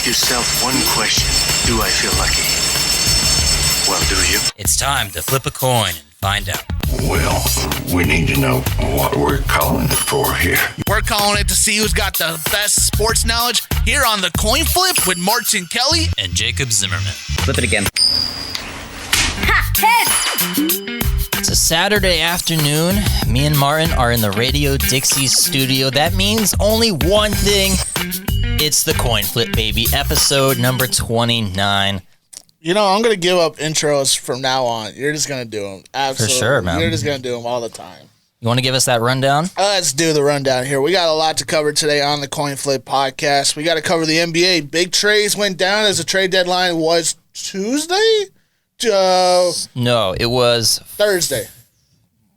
ask yourself one question. Do I feel lucky? Well, do you? It's time to flip a coin and find out. Well, we need to know what we're calling it for here. We're calling it to see who's got the best sports knowledge here on the Coin Flip with Martin Kelly and Jacob Zimmerman. Flip it again. Ha! Heads! It's a Saturday afternoon. Me and Martin are in the Radio Dixie studio. That means only one thing. It's the Coin Flip, baby. Episode number 29. You know, I'm going to give up intros from now on. You're just going to do them. Absolutely. For sure, man. You're just going to do them all the time. You want to give us that rundown? Let's do the rundown here. We got a lot to cover today on the Coin Flip podcast. We got to cover the NBA. Big trades went down as the trade deadline was Tuesday? No, it was Thursday.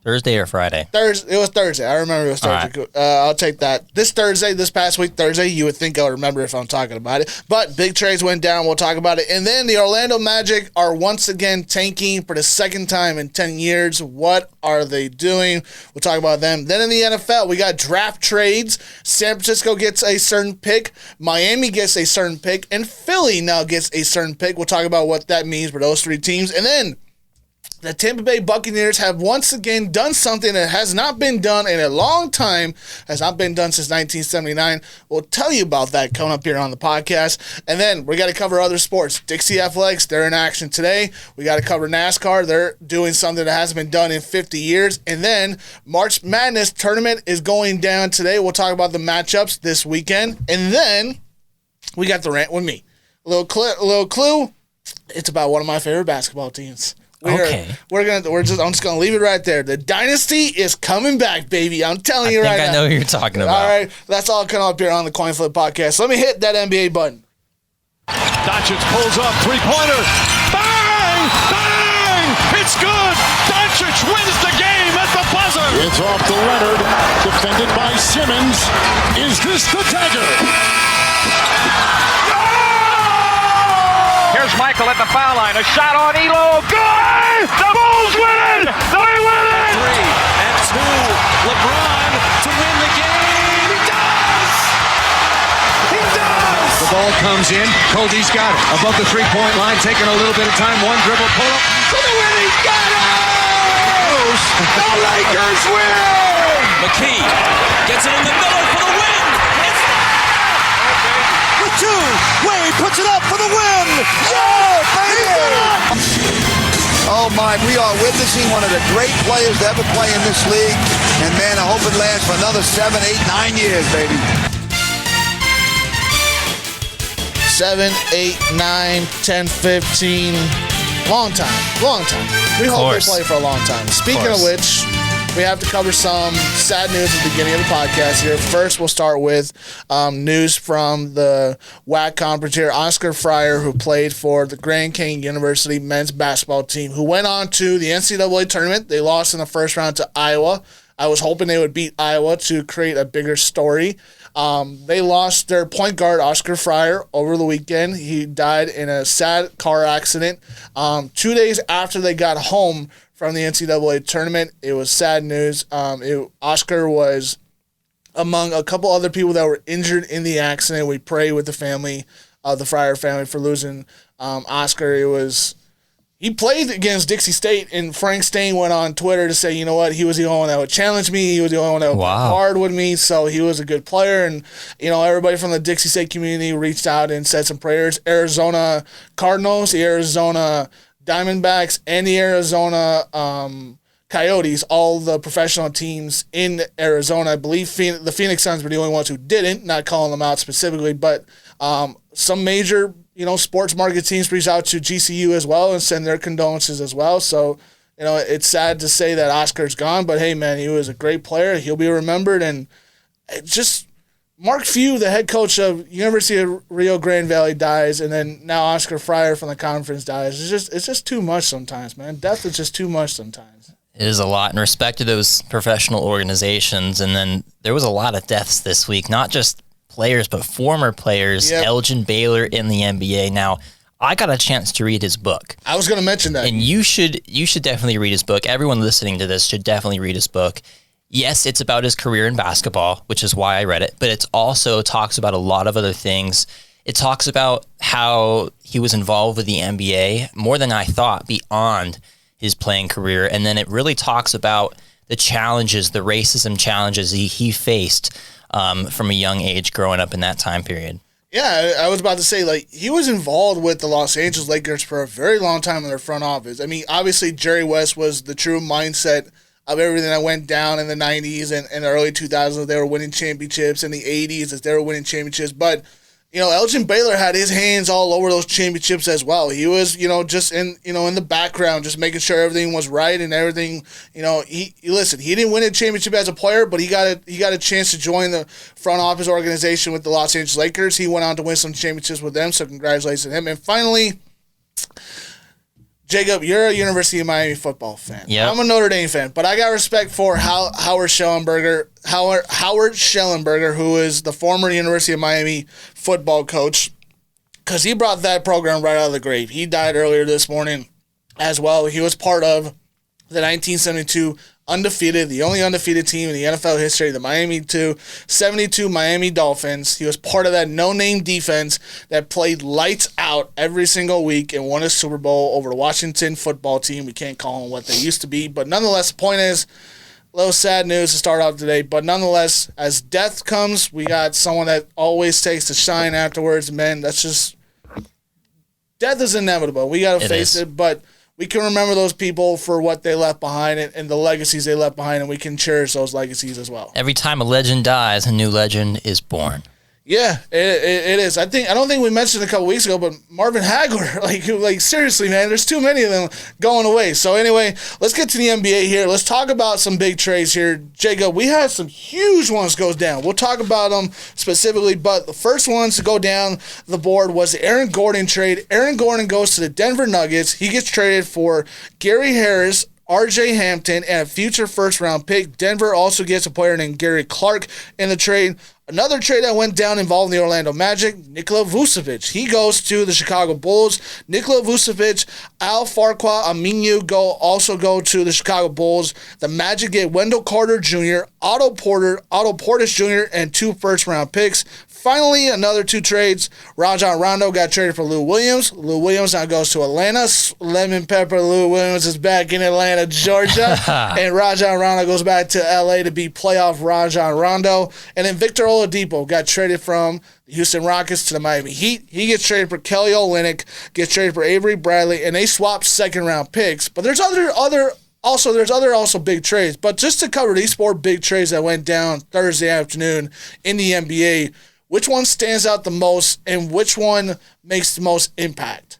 Thursday or Friday? It was Thursday. I remember it was Thursday. Right. I'll take that. This past week, Thursday, you would think I would remember if I'm talking about it. But big trades went down. We'll talk about it. And then the Orlando Magic are once again tanking for the second time in 10 years. What are they doing? We'll talk about them. Then in the NFL, we got draft trades. San Francisco gets a certain pick. Miami gets a certain pick. And Philly now gets a certain pick. We'll talk about what that means for those three teams. And then the Tampa Bay Buccaneers have once again done something that has not been done in a long time, has not been done since 1979. We'll tell you about that coming up here on the podcast. And then we got to cover other sports. Dixie Athletics, they're in action today. We got to cover NASCAR. They're doing something that hasn't been done in 50 years. And then March Madness tournament is going down today. We'll talk about the matchups this weekend. And then we got the rant with me. A little clue. It's about one of my favorite basketball teams. I'm just gonna leave it right there. The dynasty is coming back, baby. I'm telling you right now. I know who you're talking about. All right, that's all coming up here on the Coin Flip podcast. So let me hit that NBA button. Doncic pulls up, three-pointer. Bang! Bang! It's good! Doncic wins the game at the buzzer! It's off to Leonard, defended by Simmons. Is this the dagger? Here's Michael at the foul line. A shot on Elo. Good! The Bulls win it! They win it! 3 and 2. LeBron to win the game. He does! He does! The ball comes in. Kobe's got it. Above the three-point line, taking a little bit of time. One dribble, pull up. To the win. He got it! The Lakers win! McKee gets it in the middle for the win. It's with 2. Wade puts it up for the win. Yeah, baby! Oh my, we are witnessing one of the great players to ever play in this league. And man, I hope it lasts for another 7, 8, 9 years, baby. 7, 8, 9, 10, 15. Long time. We hope they play for a long time. Speaking of which, we have to cover some sad news at the beginning of the podcast here. First, we'll start with news from the WAC conference here. Oscar Fryer, who played for the Grand Canyon University men's basketball team, who went on to the NCAA tournament. They lost in the first round to Iowa. I was hoping they would beat Iowa to create a bigger story. They lost their point guard, Oscar Fryer, over the weekend. He died in a sad car accident. 2 days after they got home from the NCAA tournament, it was sad news. Oscar was among a couple other people that were injured in the accident. We pray with the family, the Fryer family, for losing Oscar. He played against Dixie State, and Frank Stain went on Twitter to say, you know what, he was the only one that would challenge me. He was the only one that would play hard with me, so he was a good player. And, everybody from the Dixie State community reached out and said some prayers. Arizona Cardinals, the Arizona Diamondbacks, and the Arizona Coyotes, all the professional teams in Arizona. I believe the Phoenix Suns were the only ones who didn't, not calling them out specifically, but some major sports market teams reach out to GCU as well and send their condolences as well. So, it's sad to say that Oscar's gone, but hey, man, he was a great player. He'll be remembered. And just Mark Few, the head coach of University of Rio Grande Valley, dies, and then now Oscar Fryer from the conference dies. It's just too much sometimes, man. Death is just too much sometimes. It is a lot in respect to those professional organizations. And then there was a lot of deaths this week, not just players, but former players. Yep. Elgin Baylor in the NBA. Now, I got a chance to read his book. I was going to mention that. And you should definitely read his book. Everyone listening to this should definitely read his book. Yes, it's about his career in basketball, which is why I read it, but it also talks about a lot of other things It talks about how he was involved with the NBA more than I thought beyond his playing career. And then it really talks about the challenges, the racism challenges he faced from a young age growing up in that time period. Yeah, I was about to say, like, he was involved with the Los Angeles Lakers for a very long time in their front office. I mean, obviously, Jerry West was the true mindset of everything that went down in the 90s and the early 2000s. They were winning championships in the 80s as they were winning championships. But, you know, Elgin Baylor had his hands all over those championships as well. He was, you know, just in the background, just making sure everything was right and everything. You know, he didn't win a championship as a player, but he got a chance to join the front office organization with the Los Angeles Lakers. He went on to win some championships with them, so congratulations to him. And finally, Jacob, you're a University of Miami football fan. Yep. I'm a Notre Dame fan, but I got respect for Howard Schellenberger, who is the former University of Miami football coach, because he brought that program right out of the grave. He died earlier this morning as well. He was part of the 1972 the only undefeated team in the NFL history, the 72 Miami Dolphins. He was part of that no-name defense that played lights out every single week and won a Super Bowl over the Washington football team. We can't call them what they used to be, but nonetheless, the point is, a little sad news to start off today, but nonetheless, as death comes, we got someone that always takes the shine afterwards. Man, that's just, death is inevitable. We got to face it, but we can remember those people for what they left behind and the legacies they left behind, and we can cherish those legacies as well. Every time a legend dies, a new legend is born. Yeah, it is. I don't think we mentioned a couple weeks ago, but Marvin Hagler, like seriously, man, there's too many of them going away. So anyway, let's get to the NBA here. Let's talk about some big trades here. Jacob, we had some huge ones go down. We'll talk about them specifically, but the first ones to go down the board was the Aaron Gordon trade. Aaron Gordon goes to the Denver Nuggets. He gets traded for Gary Harris, R.J. Hampton, and a future first-round pick. Denver also gets a player named Gary Clark in the trade. Another trade that went down involving the Orlando Magic, Nikola Vucevic. He goes to the Chicago Bulls. Nikola Vucevic, Al Farquhar Aminu also go to the Chicago Bulls. The Magic get Wendell Carter Jr., Otto Portis Jr., and 2 first-round picks. Finally, another 2 trades. Rajon Rondo got traded for Lou Williams. Lou Williams now goes to Atlanta. Lemon Pepper Lou Williams is back in Atlanta, Georgia. And Rajon Rondo goes back to L.A. to be playoff Rajon Rondo. And then Victor Oladipo got traded from the Houston Rockets to the Miami Heat. He gets traded for Kelly Olynyk, gets traded for Avery Bradley, and they swapped second-round picks. But there's other big trades. But just to cover these 4 big trades that went down Thursday afternoon in the NBA, which one stands out the most and which one makes the most impact?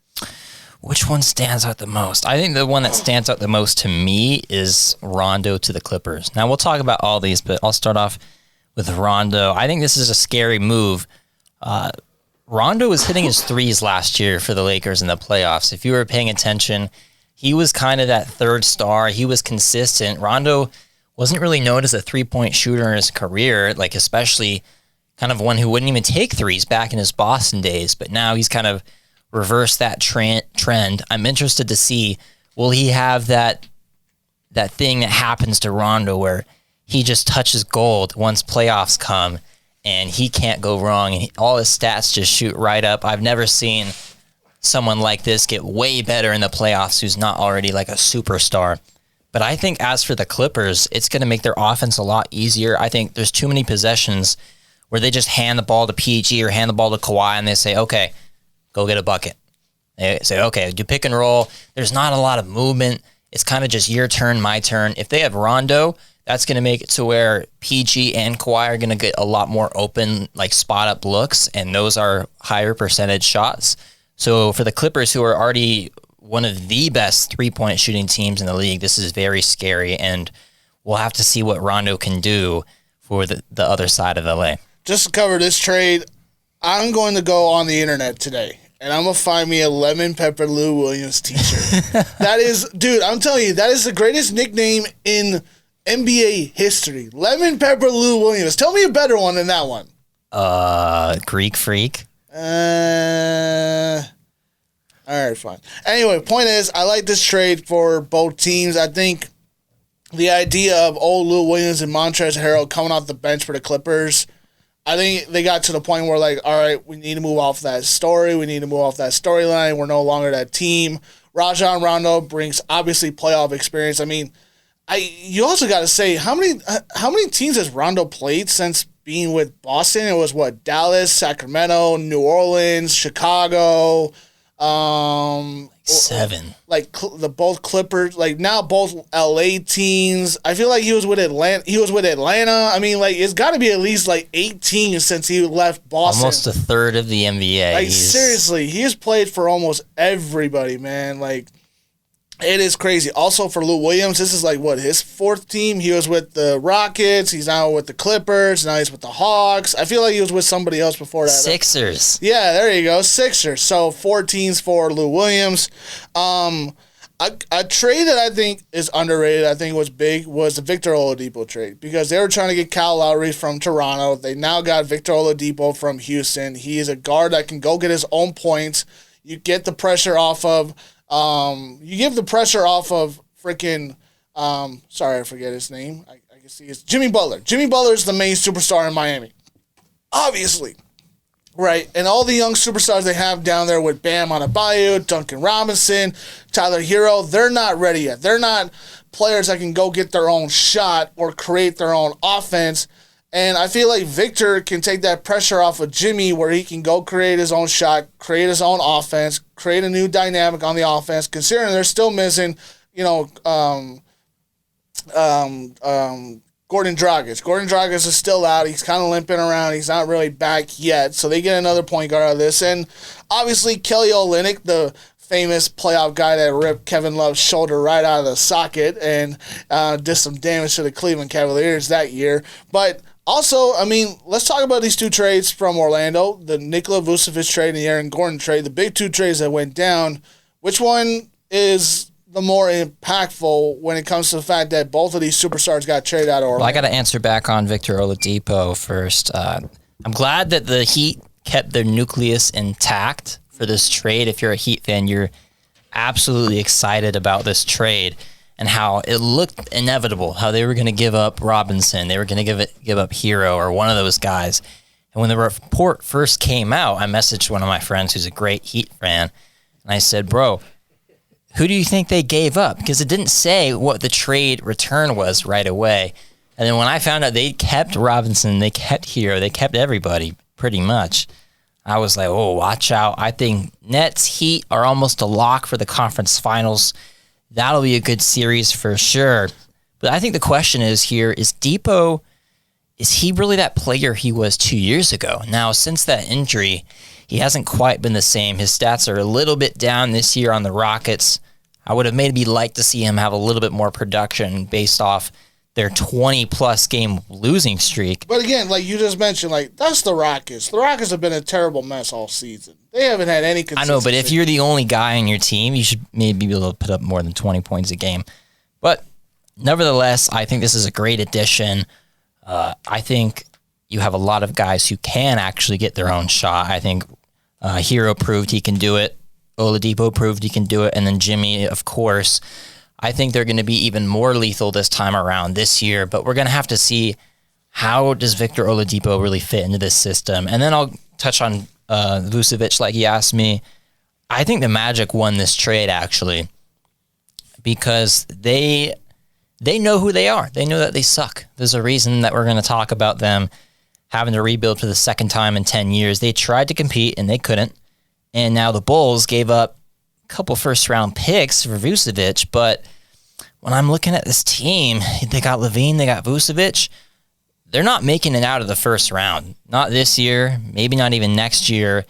Which one stands out the most? I think the one that stands out the most to me is Rondo to the Clippers. Now, we'll talk about all these, but I'll start off with Rondo. I think this is a scary move. Rondo was hitting his threes last year for the Lakers in the playoffs. If you were paying attention, he was kind of that third star. He was consistent. Rondo wasn't really known as a three-point shooter in his career, like especially kind of one who wouldn't even take threes back in his Boston days, but now he's kind of reversed that trend. I'm interested to see, will he have that thing that happens to Rondo where he just touches gold once playoffs come and he can't go wrong and all his stats just shoot right up. I've never seen someone like this get way better in the playoffs who's not already like a superstar. But I think as for the Clippers, it's going to make their offense a lot easier. I think there's too many possessions where they just hand the ball to PG or hand the ball to Kawhi and they say, okay, go get a bucket. They say, okay, do pick and roll. There's not a lot of movement. It's kind of just your turn, my turn. If they have Rondo, that's going to make it to where PG and Kawhi are going to get a lot more open, like spot-up looks, and those are higher percentage shots. So for the Clippers, who are already one of the best three-point shooting teams in the league, this is very scary, and we'll have to see what Rondo can do for the other side of LA. Just to cover this trade, I'm going to go on the internet today, and I'm going to find me a Lemon Pepper Lou Williams t-shirt. That is, dude, I'm telling you, that is the greatest nickname in NBA history. Lemon Pepper Lou Williams. Tell me a better one than that one. Greek Freak. All right, fine. Anyway, point is, I like this trade for both teams. I think the idea of old Lou Williams and Montrezl Harrell coming off the bench for the Clippers, I think they got to the point where, like, all right, we need to move off that story. We need to move off that storyline. We're no longer that team. Rajon Rondo brings, obviously, playoff experience. I mean, you also got to say, how many teams has Rondo played since being with Boston? It was, Dallas, Sacramento, New Orleans, Chicago, 7. Like both Clippers, like now both LA teams. I feel like he was with Atlanta. I mean, like it's got to be at least like 18 since he left Boston. Almost a third of the NBA. Like seriously, he has played for almost everybody, man. Like it is crazy. Also for Lou Williams, this is like his 4th team. He was with the Rockets. He's now with the Clippers. Now he's with the Hawks. I feel like he was with somebody else before that. Sixers. Yeah, there you go. Sixers. So 4 teams for Lou Williams. A trade that I think is underrated, I think was big, was the Victor Oladipo trade because they were trying to get Kyle Lowry from Toronto. They now got Victor Oladipo from Houston. He is a guard that can go get his own points. You get the pressure off of you give the pressure off of freaking sorry, I forget his name. I can see it's Jimmy Butler. Jimmy Butler is the main superstar in Miami. Obviously. Right, and all the young superstars they have down there with Bam Adebayo, Duncan Robinson, Tyler Hero, they're not ready yet. They're not players that can go get their own shot or create their own offense. And I feel like Victor can take that pressure off of Jimmy where he can go create his own shot, create his own offense, create a new dynamic on the offense, considering they're still missing, Gordon Dragic. Gordon Dragic is still out. He's kind of limping around. He's not really back yet. So they get another point guard out of this. And obviously Kelly Olynyk, the famous playoff guy that ripped Kevin Love's shoulder right out of the socket and did some damage to the Cleveland Cavaliers that year. But also, I mean, let's talk about these 2 trades from Orlando, the Nikola Vucevic trade and the Aaron Gordon trade, the big 2 trades that went down. Which one is the more impactful when it comes to the fact that both of these superstars got traded out of Orlando? Well, I got to answer back on Victor Oladipo first. I'm glad that the Heat kept their nucleus intact for this trade. If you're a Heat fan, you're absolutely excited about this trade and how it looked inevitable, how they were going to give up Robinson, they were going to give up Hero or one of those guys. And when the report first came out, I messaged one of my friends who's a great Heat fan, and I said, bro, who do you think they gave up? Because it didn't say what the trade return was right away. And then when I found out they kept Robinson, they kept Hero, they kept everybody pretty much, I was like, oh, watch out. I think Nets, Heat are almost a lock for the conference finals. That'll be a good series for sure. But I think the question is here, is Depot, is he really that player he was 2 years ago? Now, since that injury, he hasn't quite been the same. His stats are a little bit down this year on the Rockets. I would have maybe liked to see him have a little bit more production based off their 20-plus game losing streak. But again, like you just mentioned, like that's the Rockets. The Rockets have been a terrible mess all season. They haven't had any consistency. I know, but if you're the only guy on your team, you should maybe be able to put up more than 20 points a game. But nevertheless, I think this is a great addition. I think you have a lot of guys who can actually get their own shot. I think Hero proved he can do it. Oladipo proved he can do it. And then Jimmy, of course. I think they're going to be even more lethal this time around this year. But we're going to have to see how does Victor Oladipo really fit into this system. And then I'll touch on Vucevic like he asked me. I think the Magic won this trade, actually, because they know who they are. They know that they suck. There's a reason that we're going to talk about them having to rebuild for the second time in 10 years. They tried to compete, and they couldn't. And now the Bulls gave up a couple first-round picks for Vucevic, but when I'm looking at this team, they got Levine, they got Vucevic, they're not making it out of the first round. Not this year, maybe not even next year.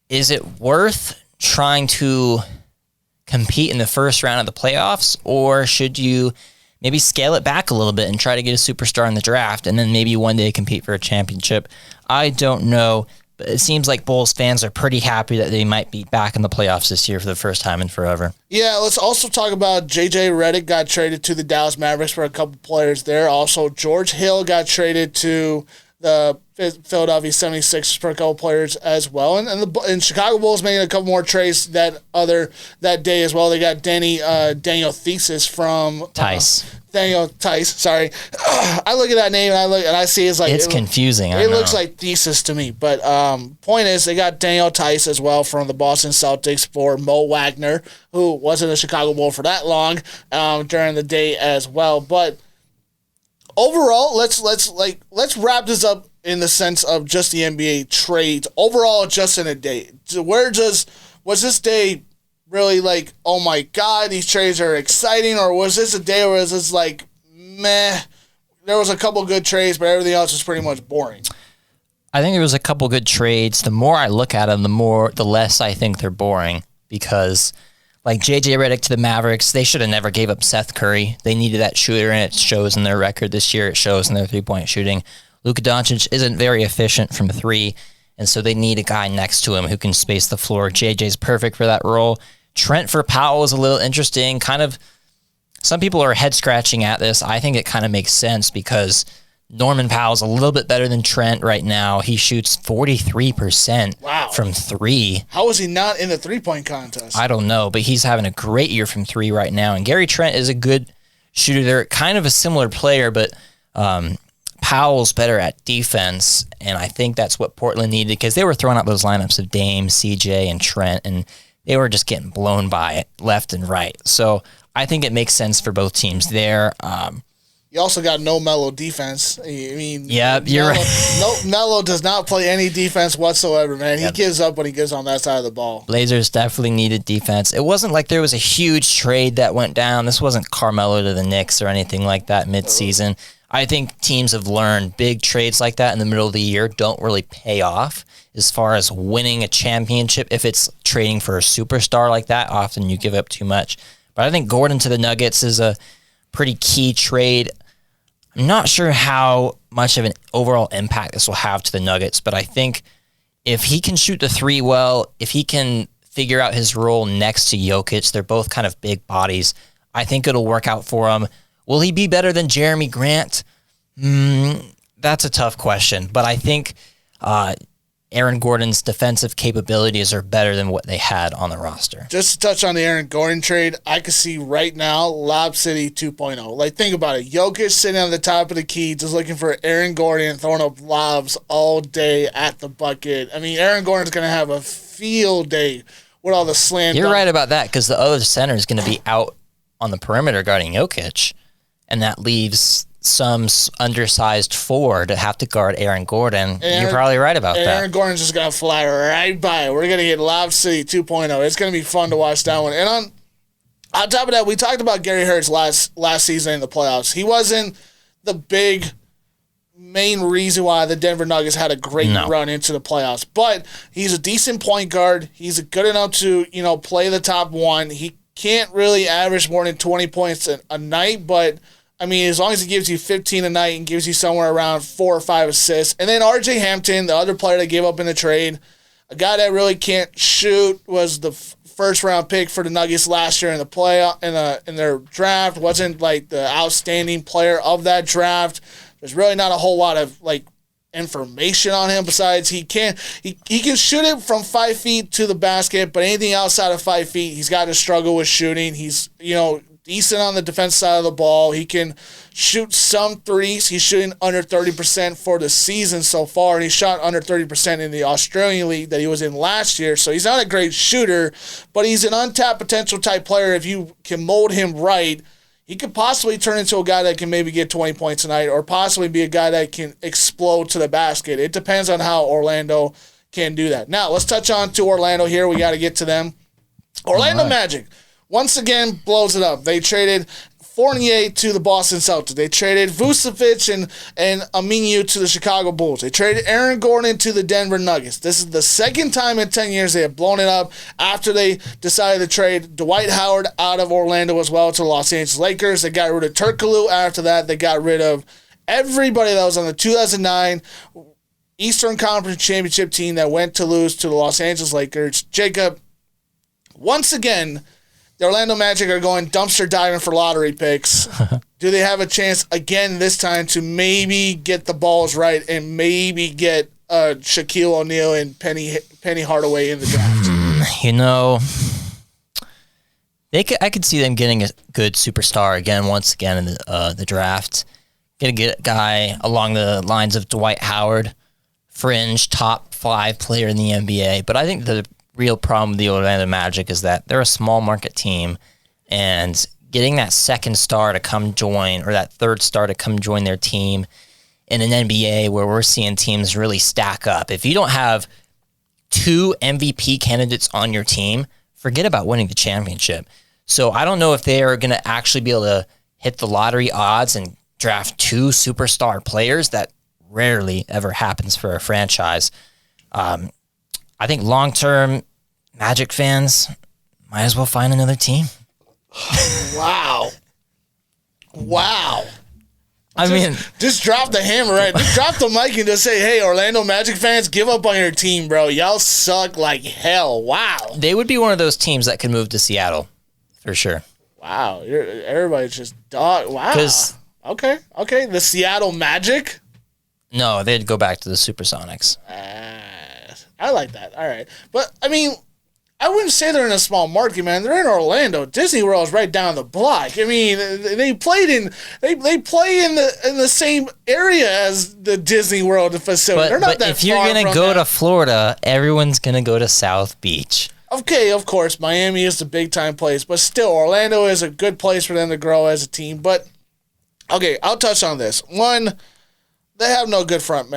Is it worth trying to compete in the first round of the playoffs, or should you maybe scale it back a little bit and try to get a superstar in the draft and then maybe one day compete for a championship? I don't know, but it seems like Bulls fans are pretty happy that they might be back in the playoffs this year for the first time in forever. Yeah, let's also talk about J.J. Redick got traded to the Dallas Mavericks for a couple players there. Also, George Hill got traded to the Philadelphia 76ers for a couple players as well. And Chicago Bulls making a couple more trades that day as well. They got Daniel Thesis from Daniel Tice, sorry. I look at that name and I see it's like... It's confusing, It looks like Thesis to me. But point is, they got Daniel Tice as well from the Boston Celtics for Mo Wagner, who wasn't a Chicago Bull for that long during the day as well. But overall, let's wrap this up in the sense of just the NBA trades. Overall, just in a day. Was this day really like, oh my God, these trades are exciting, or was this a day where it was just like, meh, there was a couple good trades, but everything else was pretty much boring? I think there was a couple good trades. The more I look at them, the less I think they're boring, because like JJ Redick to the Mavericks, they should have never gave up Seth Curry. They needed that shooter, and it shows in their record this year. It shows in their three-point shooting. Luka Doncic isn't very efficient from three, and so they need a guy next to him who can space the floor. JJ's perfect for that role. Trent for Powell is a little interesting. Kind of, some people are head scratching at this. I think it kind of makes sense because Norman Powell's a little bit better than Trent right now. He shoots 43% from three. How is he not in the three-point contest? I don't know, but he's having a great year from three right now. And Gary Trent is a good shooter. They're kind of a similar player, but Powell's better at defense, and I think that's what Portland needed, because they were throwing out those lineups of Dame, CJ, and Trent, and they were just getting blown by it left and right. So I think it makes sense for both teams there. You also got no Melo defense. I mean, you're right. Melo does not play any defense whatsoever, man. He gives up when he gets on that side of the ball. Blazers definitely needed defense. It wasn't like there was a huge trade that went down. This wasn't Carmelo to the Knicks or anything like that midseason. I think teams have learned big trades like that in the middle of the year don't really pay off as far as winning a championship. If it's trading for a superstar like that, often you give up too much. But I think Gordon to the Nuggets is a pretty key trade. I'm not sure how much of an overall impact this will have to the Nuggets, but I think if he can shoot the three well, if he can figure out his role next to Jokic, they're both kind of big bodies, I think it'll work out for him. Will he be better than Jeremy Grant? That's a tough question, but I think Aaron Gordon's defensive capabilities are better than what they had on the roster. Just to touch on the Aaron Gordon trade, I can see right now Lob City 2.0. Like, think about it. Jokic sitting on the top of the key just looking for Aaron Gordon throwing up lobs all day at the bucket. I mean, Aaron Gordon's going to have a field day with all the slam. You're right about that, because the other center is going to be out on the perimeter guarding Jokic, and that leaves some undersized four to have to guard Aaron Gordon. You're probably right about that. Aaron Gordon's just going to fly right by. We're going to get Lob City 2.0. It's going to be fun to watch that one. And on top of that, we talked about Gary Harris last season in the playoffs. He wasn't the big main reason why the Denver Nuggets had a great run into the playoffs. But he's a decent point guard. He's good enough to, play the top one. He can't really average more than 20 points a night, but I mean, as long as he gives you 15 a night and gives you somewhere around 4 or 5 assists. And then R.J. Hampton, the other player that gave up in the trade, a guy that really can't shoot, was the first-round pick for the Nuggets last year in the playoff in their draft. Wasn't like the outstanding player of that draft. There's really not a whole lot of information on him besides he can shoot it from 5 feet to the basket, but anything outside of 5 feet, he's got to struggle with shooting. He's decent on the defense side of the ball. He can shoot some threes. He's shooting under 30% for the season so far, and he shot under 30% in the Australian League that he was in last year. So he's not a great shooter, but he's an untapped potential type player. If you can mold him right, he could possibly turn into a guy that can maybe get 20 points a night, or possibly be a guy that can explode to the basket. It depends on how Orlando can do that. Now, let's touch on to Orlando here. We got to get to them. Orlando Magic once again blows it up. They traded Fournier to the Boston Celtics. They traded Vucevic and Aminu to the Chicago Bulls. They traded Aaron Gordon to the Denver Nuggets. This is the second time in 10 years they have blown it up after they decided to trade Dwight Howard out of Orlando as well to the Los Angeles Lakers. They got rid of Turkoglu after that. They got rid of everybody that was on the 2009 Eastern Conference Championship team that went to lose to the Los Angeles Lakers. Jacob, once again, the Orlando Magic are going dumpster diving for lottery picks. Do they have a chance again this time to maybe get the balls right and maybe get Shaquille O'Neal and Penny Hardaway in the draft? You know, I could see them getting a good superstar again, once again in the draft. Get a guy along the lines of Dwight Howard, fringe top 5 player in the NBA. But I think the real problem with the Orlando Magic is that they're a small market team, and getting that second star to come join, or that third star to come join their team in an NBA where we're seeing teams really stack up. If you don't have 2 MVP candidates on your team, forget about winning the championship. So I don't know if they are going to actually be able to hit the lottery odds and draft 2 superstar players. That rarely ever happens for a franchise. I think long-term Magic fans might as well find another team. Wow. I mean, just drop the hammer, right? Just drop the mic and just say, hey, Orlando Magic fans, give up on your team, bro. Y'all suck like hell. Wow. They would be one of those teams that could move to Seattle, for sure. Wow. Everybody's just dog. Wow. Okay. The Seattle Magic? No, they'd go back to the Supersonics. I like that. All right. But, I mean, I wouldn't say they're in a small market, man. They're in Orlando. Disney World's right down the block. I mean, they play in the same area as the Disney World facility. They're not that if you're going to go to Florida, everyone's going to go to South Beach. Okay, of course, Miami is the big-time place, but still, Orlando is a good place for them to grow as a team. But, okay, I'll touch on this. One, they have no good front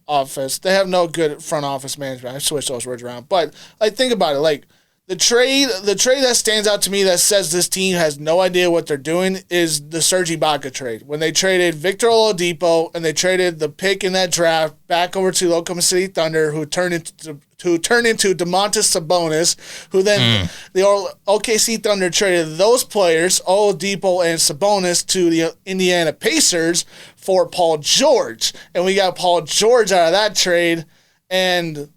office. They have no good front office management. I switched those words around. But, think about it. The trade that stands out to me that says this team has no idea what they're doing is the Serge Ibaka trade. When they traded Victor Oladipo and they traded the pick in that draft back over to Oklahoma City Thunder, who turned into Domantas Sabonis, who then the OKC Thunder traded those players, Oladipo and Sabonis, to the Indiana Pacers for Paul George. And we got Paul George out of that trade. And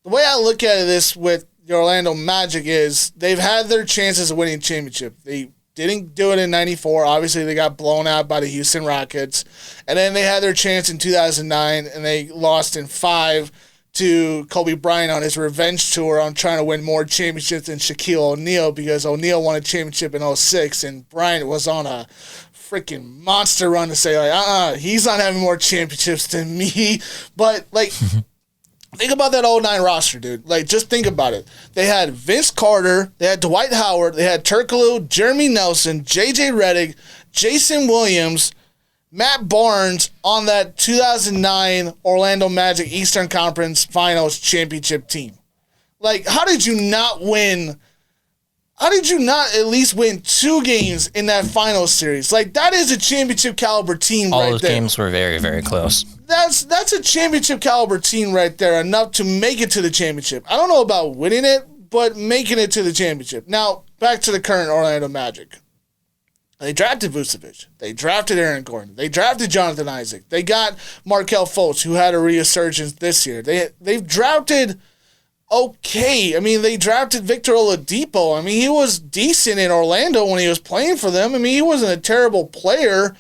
the way I look at this with the Orlando Magic is they've had their chances of winning a championship. They didn't do it in 94. Obviously, they got blown out by the Houston Rockets. And then they had their chance in 2009, and they lost in 5 to Kobe Bryant on his revenge tour on trying to win more championships than Shaquille O'Neal, because O'Neal won a championship in 06, and Bryant was on a freaking monster run to say, he's not having more championships than me. But, think about that 09 roster, dude. Just think about it. They had Vince Carter, they had Dwight Howard, they had Turkoglu, Jeremy Nelson, J.J. Redick, Jason Williams, Matt Barnes on that 2009 Orlando Magic Eastern Conference Finals championship team. How did you not win? How did you not at least win 2 games in that finals series? That is a championship caliber team right there. All those games were very, very close. That's a championship caliber team right there, enough to make it to the championship. I don't know about winning it, but making it to the championship. Now, back to the current Orlando Magic. They drafted Vucevic. They drafted Aaron Gordon. They drafted Jonathan Isaac. They got Markelle Fultz, who had a resurgence this year. They've drafted okay. I mean, they drafted Victor Oladipo. I mean, he was decent in Orlando when he was playing for them. I mean, he wasn't a terrible player.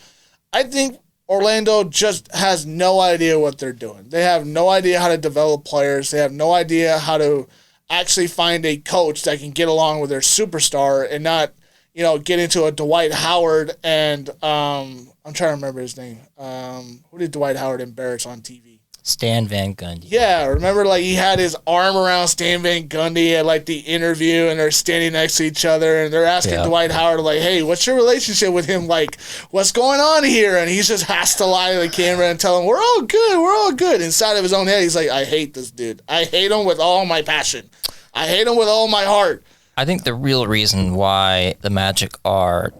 I think Orlando just has no idea what they're doing. They have no idea how to develop players. They have no idea how to actually find a coach that can get along with their superstar and not, get into a Dwight Howard and I'm trying to remember his name. Who did Dwight Howard embarrass on TV? Stan Van Gundy. Yeah, remember he had his arm around Stan Van Gundy at the interview, and they're standing next to each other, and they're asking Dwight Howard hey, what's your relationship with him? What's going on here? And he just has to lie to the camera and tell him, we're all good. Inside of his own head, he's I hate this dude. I hate him with all my passion. I hate him with all my heart. I think the real reason why the Magic are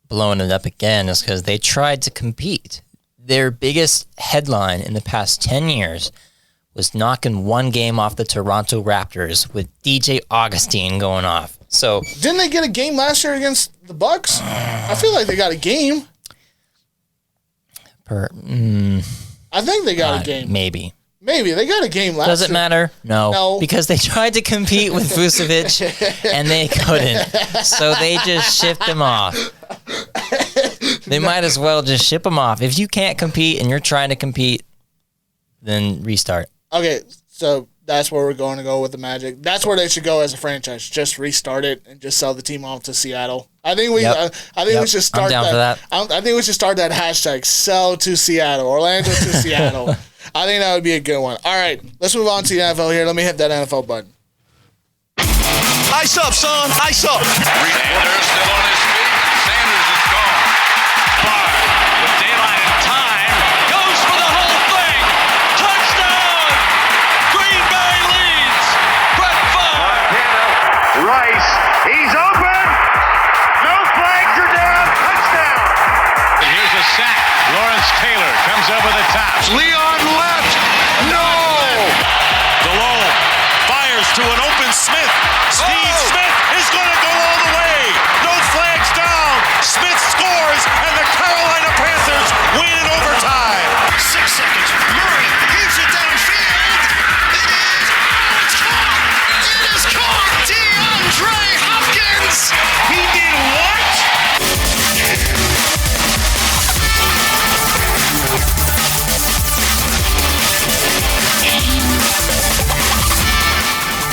blowing it up again is because they tried to compete. Their biggest headline in the past 10 years was knocking one game off the Toronto Raptors with DJ Augustine going off. So didn't they get a game last year against the Bucs? I feel like they got a game. I think they got a game. Maybe. Maybe. They got a game last Does it year. matter? No. No. Because they tried to compete with Vucevic, and they couldn't. So they just shipped him off. They might as well just ship him off. If you can't compete and you're trying to compete, then restart. Okay, so that's where we're going to go with the Magic. That's where they should go as a franchise. Just restart it and just sell the team off to Seattle. I think we should start I'm down for that. I think we should start that hashtag, sell to Seattle, Orlando to Seattle. I think that would be a good one. All right, let's move on to the NFL here. Let me hit that NFL button. Ice up, son. Ice up. Sanders still on his feet. Sanders is gone. Barr with daylight and time goes for the whole thing. Touchdown! Green Bay leads. Brett Favre. Rice, he's open. No flags are down. Touchdown. And here's a sack. Lawrence Taylor comes over the top. Leon left. No. DeLone fires to an open Smith. Steve Smith is going to go all the way. No flags down. Smith scores, and the Carolina Panthers win in overtime. 6 seconds. Murray heaves it downfield. It is. Oh, it's caught. It is caught. DeAndre Hopkins. He did what?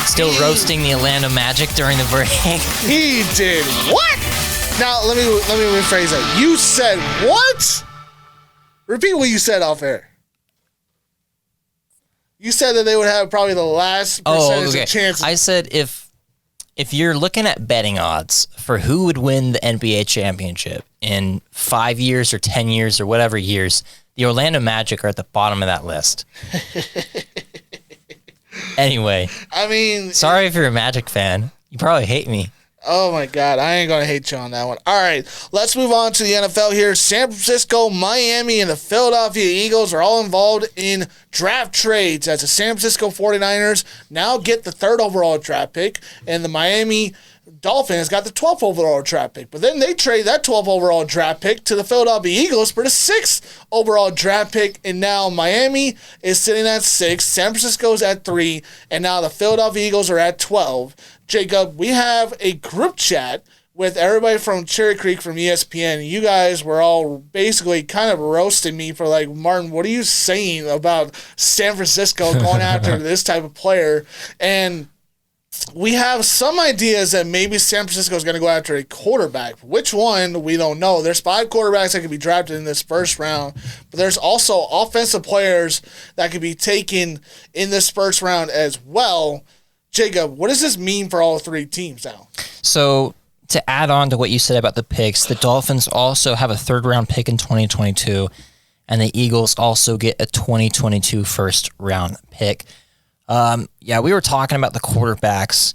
Still roasting the Orlando Magic during the break. He did what? Now let me rephrase that. You said what? Repeat what you said off air. You said that they would have probably the last percentage of chances. I said if you're looking at betting odds for who would win the NBA championship in 5 years or 10 years or whatever years, the Orlando Magic are at the bottom of that list. Anyway, I mean, sorry if you're a Magic fan. You probably hate me. Oh my God, I ain't gonna hate you on that one. All right, let's move on to the NFL here. San Francisco, Miami, and the Philadelphia Eagles are all involved in draft trades as the San Francisco 49ers now get the 3rd overall draft pick, and the Miami Dolphins got the 12th overall draft pick. But then they trade that 12th overall draft pick to the Philadelphia Eagles for the 6th overall draft pick. And now Miami is sitting at 6, San Francisco's at 3, and now the Philadelphia Eagles are at 12. Jacob, we have a group chat with everybody from Cherry Creek from ESPN. You guys were all basically kind of roasting me for like, Martin, what are you saying about San Francisco going after this type of player? And we have some ideas that maybe San Francisco is going to go after a quarterback. Which one, we don't know. There's 5 quarterbacks that could be drafted in this first round, but there's also offensive players that could be taken in this first round as well. Jacob, what does this mean for all 3 teams now? So to add on to what you said about the picks, the Dolphins also have a 3rd round pick in 2022, and the Eagles also get a 2022 first round pick. We were talking about the quarterbacks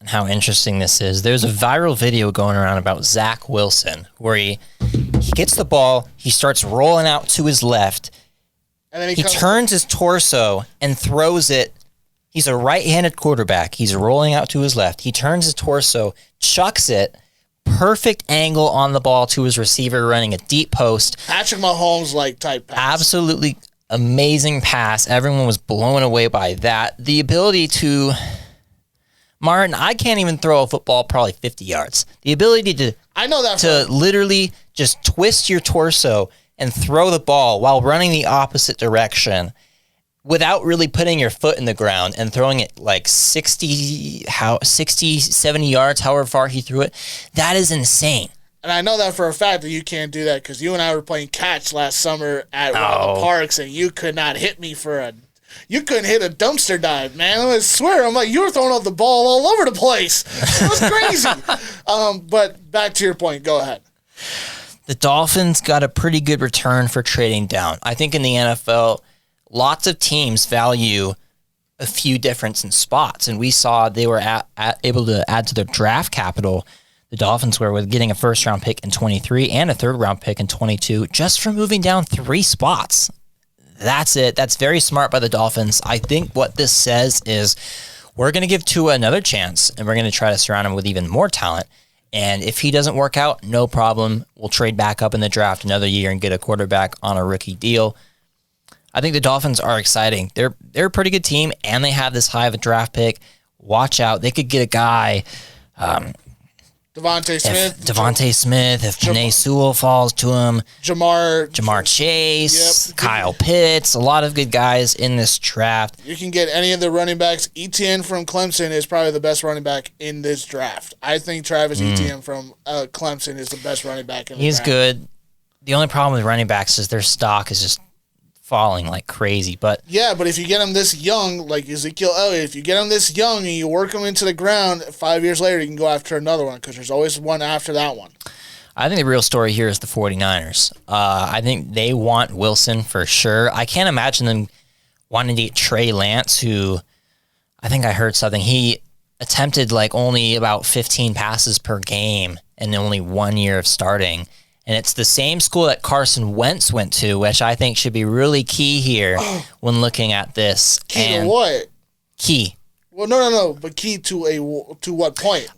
and how interesting this is. There's a viral video going around about Zach Wilson where he gets the ball, he starts rolling out to his left, and then he turns his torso and throws it. He's a right-handed quarterback. He's rolling out to his left. He turns his torso, chucks it, perfect angle on the ball to his receiver running a deep post. Patrick Mahomes-like type pass. Absolutely amazing pass. Everyone was blown away by that. The ability to... Martin, I can't even throw a football probably 50 yards. The ability to... I know that. To literally just twist your torso and throw the ball while running the opposite direction without really putting your foot in the ground and throwing it like 60, 70 yards, however far he threw it. That is insane. And I know that for a fact that you can't do that because you and I were playing catch last summer at one of the parks, and you could not hit me you couldn't hit a dumpster dive, man. I swear, I'm like, you were throwing out the ball all over the place. It was crazy. But back to your point. Go ahead. The Dolphins got a pretty good return for trading down. I think in the NFL, lots of teams value a few difference in spots, and we saw they were able to add to their draft capital. The Dolphins were with getting a first-round pick in 23 and a third-round pick in 22 just for moving down 3 spots. That's it. That's very smart by the Dolphins. I think what this says is we're going to give Tua another chance, and we're going to try to surround him with even more talent. And if he doesn't work out, no problem. We'll trade back up in the draft another year and get a quarterback on a rookie deal. I think the Dolphins are exciting. They're a pretty good team, and they have this high of a draft pick. Watch out. They could get a guy. Devontae Smith. If Penei Sewell falls to him. Jamar Chase. Yep. Kyle Pitts. A lot of good guys in this draft. You can get any of the running backs. Etienne from Clemson is probably the best running back in this draft. I think Travis Etienne from Clemson is the best running back in the draft. He's good. The only problem with running backs is their stock is just falling like crazy. But yeah, but if you get him this young, like Ezekiel Elliott, if you get him this young and you work him into the ground, 5 years later you can go after another one because there's always one after that one. I think the real story here is the 49ers. I think they want Wilson for sure. I can't imagine them wanting to get Trey Lance, who I think I heard something. He attempted like only about 15 passes per game in only 1 year of starting. And it's the same school that Carson Wentz went to, which I think should be really key here when looking at this. Key to what? Key. Well, no. But key to what point?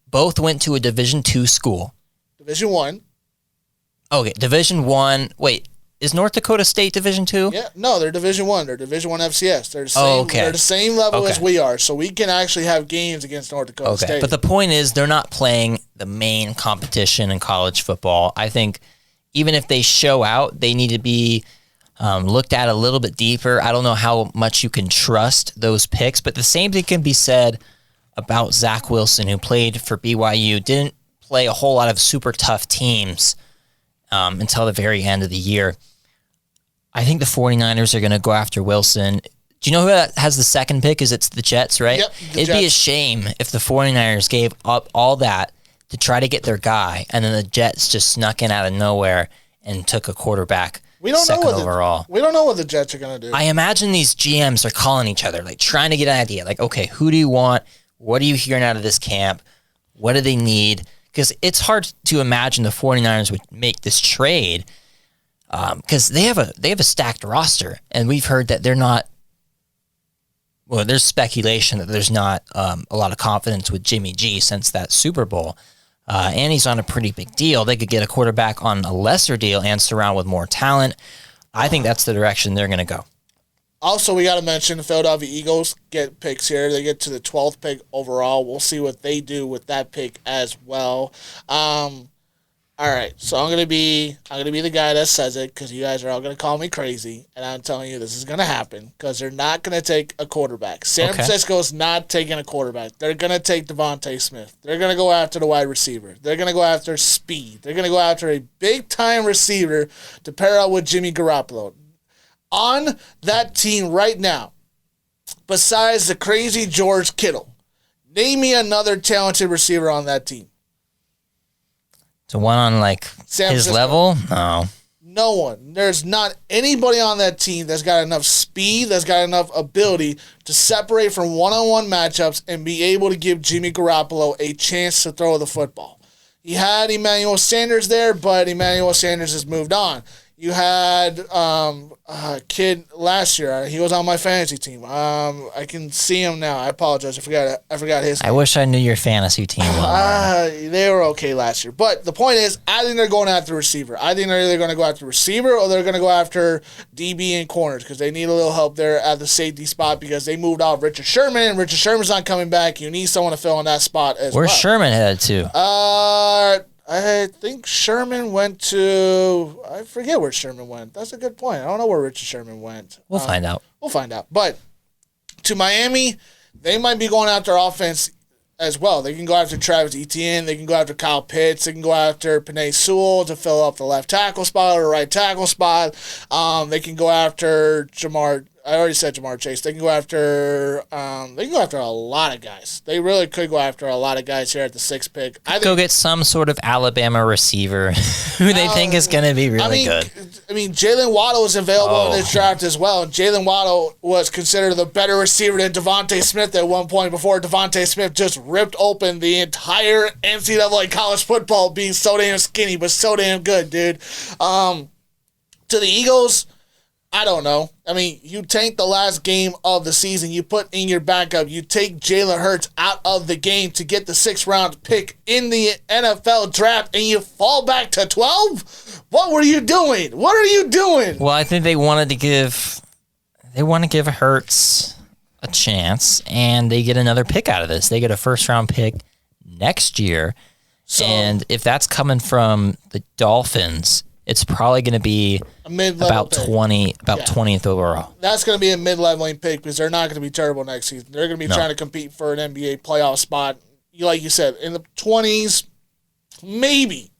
Both went to a Division II school. Division I. Okay, Division I. Wait, is North Dakota State Division II? Yeah, no, they're Division I. They're Division I FCS. They're the same, They're the same level as we are, so we can actually have games against North Dakota State. But the point is they're not playing the main competition in college football. I think even if they show out, they need to be looked at a little bit deeper. I don't know how much you can trust those picks, but the same thing can be said about Zach Wilson, who played for BYU, didn't play a whole lot of super tough teams until the very end of the year. I think the 49ers are going to go after Wilson. Do you know who has the second pick? It's the Jets, right? Yep, It'd be a shame if the 49ers gave up all that to try to get their guy, and then the Jets just snuck in out of nowhere and took a quarterback second overall. We don't know what the Jets are going to do. I imagine these GMs are calling each other, like trying to get an idea. Like, okay, who do you want? What are you hearing out of this camp? What do they need? Because it's hard to imagine the 49ers would make this trade because they have a stacked roster, and we've heard that they're not. Well, there's speculation that there's not a lot of confidence with Jimmy G since that Super Bowl, and he's on a pretty big deal. They could get a quarterback on a lesser deal and surround with more talent. I think that's the direction they're going to go. Also, we got to mention the Philadelphia Eagles get picks here. They get to the 12th pick overall. We'll see what they do with that pick as well. All right, so I'm gonna be the guy that says it because you guys are all gonna call me crazy, and I'm telling you this is gonna happen because they're not gonna take a quarterback. San Francisco's not taking a quarterback. They're gonna take Devontae Smith. They're gonna go after the wide receiver. They're gonna go after speed. They're gonna go after a big time receiver to pair up with Jimmy Garoppolo. On that team right now, besides the crazy George Kittle, name me another talented receiver on that team. So one on like his level? No. No one. There's not anybody on that team that's got enough speed, that's got enough ability to separate from one-on-one matchups and be able to give Jimmy Garoppolo a chance to throw the football. You had Emmanuel Sanders there, but Emmanuel Sanders has moved on. You had a kid last year. He was on my fantasy team. I can see him now. I apologize. I forgot his name. I wish I knew your fantasy team well. They were okay last year. But the point is, I think they're going after receiver. I think they're either going to go after receiver or they're going to go after DB and corners because they need a little help there at the safety spot because they moved off Richard Sherman, and Richard Sherman's not coming back. You need someone to fill in that spot as well. Where's Sherman headed to? I think Sherman went to... I forget where Sherman went. That's a good point. I don't know where Richard Sherman went. We'll find out. We'll find out. But to Miami, they might be going after offense as well. They can go after Travis Etienne. They can go after Kyle Pitts. They can go after Penei Sewell to fill up the left tackle spot or right tackle spot. They can go after Jamar... I already said Jamar Chase. They can go after a lot of guys. They really could go after a lot of guys here at the 6th pick. Go get some sort of Alabama receiver who they think is going to be really good. I mean, Jalen Waddle is available in this draft as well. Jalen Waddle was considered the better receiver than Devontae Smith at one point before Devontae Smith just ripped open the entire NCAA college football being so damn skinny but so damn good, dude. To the Eagles... I don't know. I mean, you tank the last game of the season. You put in your backup. You take Jalen Hurts out of the game to get the 6th round pick in the NFL draft, and you fall back to 12? What were you doing? What are you doing? Well, I think they want to give Hurts a chance, and they get another pick out of this. They get a first-round pick next year, and if that's coming from the Dolphins, it's probably going to be about 20th overall. That's going to be a mid-leveling pick because they're not going to be terrible next season. They're going to be trying to compete for an NBA playoff spot. Like you said, in the 20s, maybe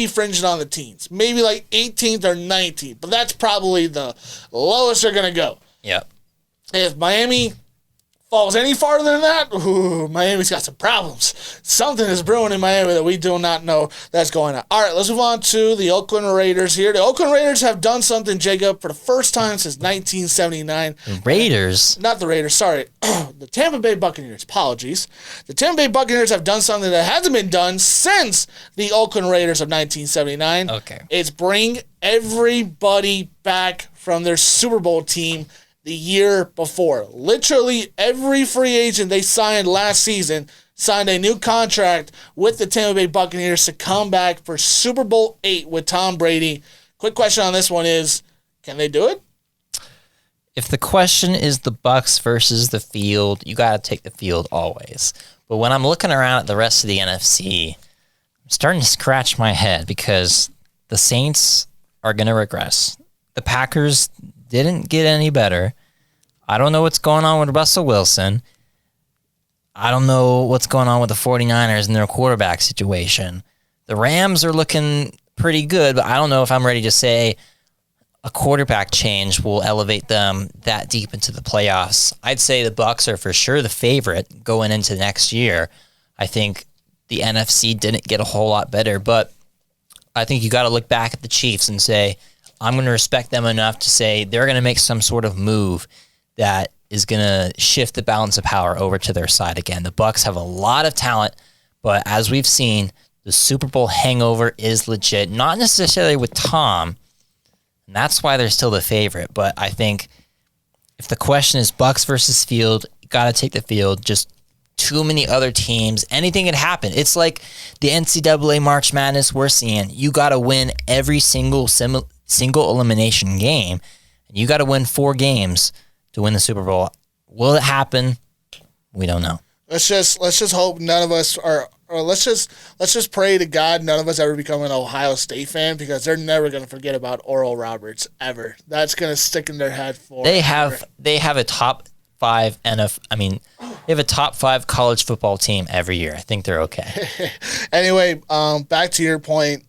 fringing on the teens. Maybe like 18th or 19th. But that's probably the lowest they're going to go. Yep. If Miami falls any farther than that, Miami's got some problems. Something is brewing in Miami that we do not know that's going on. All right, let's move on to the Oakland Raiders here. The Oakland Raiders have done something, Jacob, for the first time since 1979. Raiders? Not the Raiders, sorry. The Tampa Bay Buccaneers. Apologies. The Tampa Bay Buccaneers have done something that hasn't been done since the Oakland Raiders of 1979. Okay. It's bring everybody back from their Super Bowl team the year before. Literally every free agent they signed last season signed a new contract with the Tampa Bay Buccaneers to come back for Super Bowl 8 with Tom Brady. Quick question on this one is, can they do it? If the question is the Bucs versus the field, you got to take the field always. But when I'm looking around at the rest of the NFC, I'm starting to scratch my head because the Saints are going to regress. The Packers didn't get any better. I don't know what's going on with Russell Wilson. I don't know what's going on with the 49ers and their quarterback situation. The Rams are looking pretty good, but I don't know if I'm ready to say a quarterback change will elevate them that deep into the playoffs. I'd say the Bucs are for sure the favorite going into next year. I think the NFC didn't get a whole lot better, but I think you got to look back at the Chiefs and say, I'm going to respect them enough to say they're going to make some sort of move that is going to shift the balance of power over to their side again. The Bucs have a lot of talent, but as we've seen, the Super Bowl hangover is legit, not necessarily with Tom, and that's why they're still the favorite. But I think if the question is Bucs versus field, you got to take the field. Just too many other teams. Anything can happen. It's like the NCAA March Madness we're seeing. You got to win every single elimination game, and you got to win 4 games to win the Super Bowl. Will it happen? We don't know. Let's just hope none of us are, or let's just pray to God none of us ever become an Ohio State fan, because they're never going to forget about Oral Roberts ever. That's going to stick in their head for. They have a top 5 they have a top 5 college football team every year. I think they're okay. Anyway, back to your point.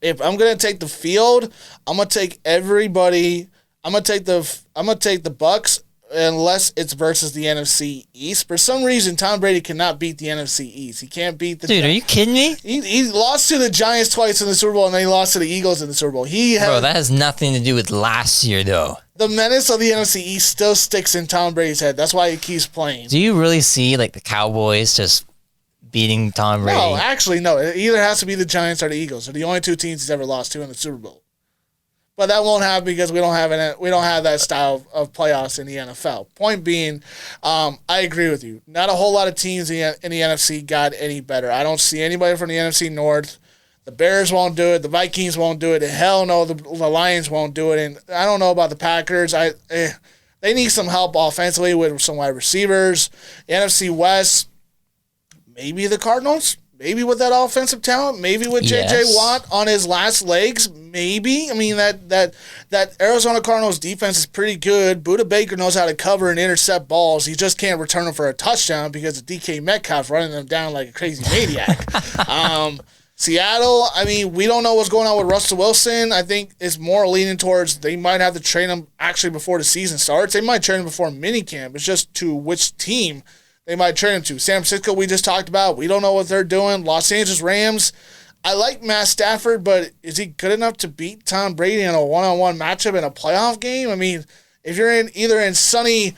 If I'm going to take the field, I'm going to take everybody. I'm going to take the Bucs unless it's versus the NFC East. For some reason, Tom Brady cannot beat the NFC East. He can't beat the. Dude, are you kidding me? He lost to the Giants twice in the Super Bowl, and then he lost to the Eagles in the Super Bowl. Bro, that has nothing to do with last year, though. The menace of the NFC East still sticks in Tom Brady's head. That's why he keeps playing. Do you really see like the Cowboys just beating Tom Brady? No, actually, no. It either has to be the Giants or the Eagles. They're the only 2 teams he's ever lost to in the Super Bowl. But that won't happen because we don't have that style of playoffs in the NFL. Point being, I agree with you. Not a whole lot of teams in the NFC got any better. I don't see anybody from the NFC North. The Bears won't do it. The Vikings won't do it. Hell no, the Lions won't do it. And I don't know about the Packers. They need some help offensively with some wide receivers. The NFC West, maybe the Cardinals. Maybe with that offensive talent, maybe with J.J. Watt on his last legs, maybe. I mean, that Arizona Cardinals defense is pretty good. Budda Baker knows how to cover and intercept balls. He just can't return them for a touchdown because of DK Metcalf running them down like a crazy maniac. Seattle, I mean, we don't know what's going on with Russell Wilson. I think it's more leaning towards they might have to train him actually before the season starts. They might train him before minicamp. It's just to which team they might trade him to. San Francisco, we just talked about. We don't know what they're doing. Los Angeles Rams, I like Matt Stafford, but is he good enough to beat Tom Brady in a one-on-one matchup in a playoff game? I mean, if you're either in sunny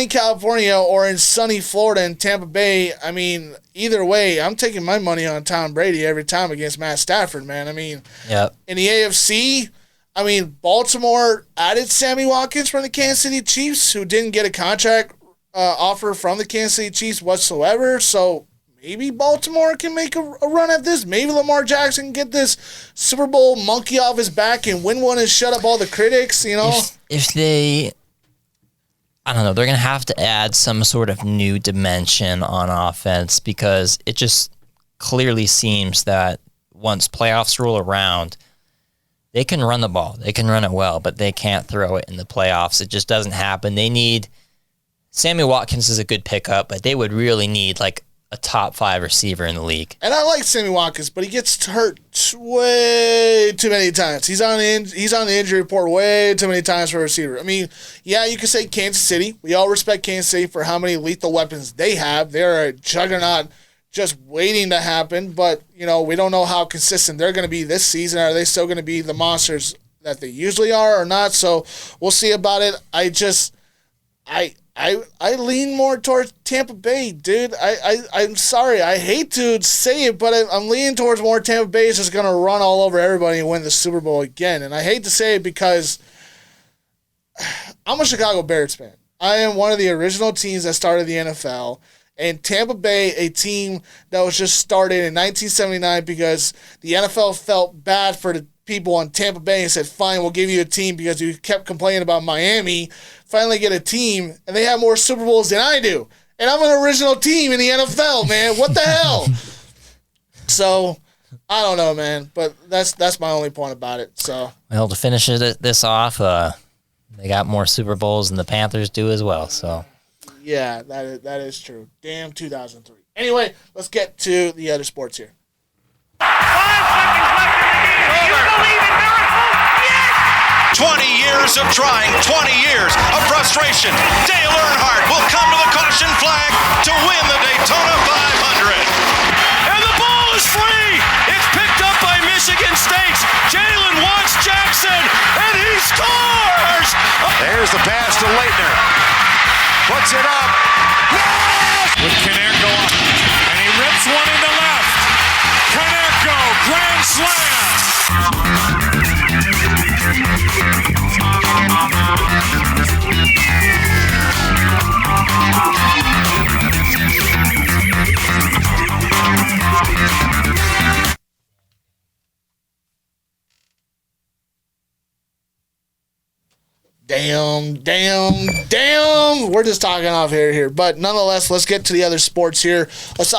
California or in sunny Florida and Tampa Bay, I mean, either way, I'm taking my money on Tom Brady every time against Matt Stafford, man. I mean, in the AFC, I mean, Baltimore added Sammy Watkins from the Kansas City Chiefs, who didn't get a contract offer from the Kansas City Chiefs whatsoever, so maybe Baltimore can make a run at this. Maybe Lamar Jackson can get this Super Bowl monkey off his back and win one and shut up all the critics, you know? If they, I don't know, they're going to have to add some sort of new dimension on offense because it just clearly seems that once playoffs roll around, they can run the ball. They can run it well, but they can't throw it in the playoffs. It just doesn't happen. They need, Sammy Watkins is a good pickup, but they would really need like a top 5 receiver in the league. And I like Sammy Watkins, but he gets hurt way too many times. He's on the injury report way too many times for a receiver. I mean, yeah, you could say Kansas City. We all respect Kansas City for how many lethal weapons they have. They're a juggernaut just waiting to happen, but, you know, we don't know how consistent they're going to be this season. Are they still going to be the monsters that they usually are or not? So we'll see about it. I lean more towards Tampa Bay, dude. I'm sorry. I hate to say it, but I'm leaning towards more Tampa Bay is just going to run all over everybody and win the Super Bowl again. And I hate to say it because I'm a Chicago Bears fan. I am one of the original teams that started the NFL. And Tampa Bay, a team that was just started in 1979 because the NFL felt bad for the people in Tampa Bay and said, fine, we'll give you a team because you kept complaining about Miami. Finally get a team, and they have more Super Bowls than I do. And I'm an original team in the NFL, man. What the hell? So, I don't know, man. But that's my only point about it. So, well, to finish this off, they got more Super Bowls than the Panthers do as well, so... Yeah, that is true. Damn 2003. Anyway, let's get to the other sports here. 5 seconds left in the game. Do you believe in miracles? Yes! 20 years of trying, 20 years of frustration. Dale Earnhardt will come to the caution flag to win the Daytona 500. And the ball is free. It's picked up by Michigan State's Jalen Watts Jackson, and he scores! There's the pass to Leitner. Puts it up. Yes! With Canerco up. And he rips one into left. Canerco, grand Damn. We're just talking off here. But nonetheless, let's get to the other sports here. Let's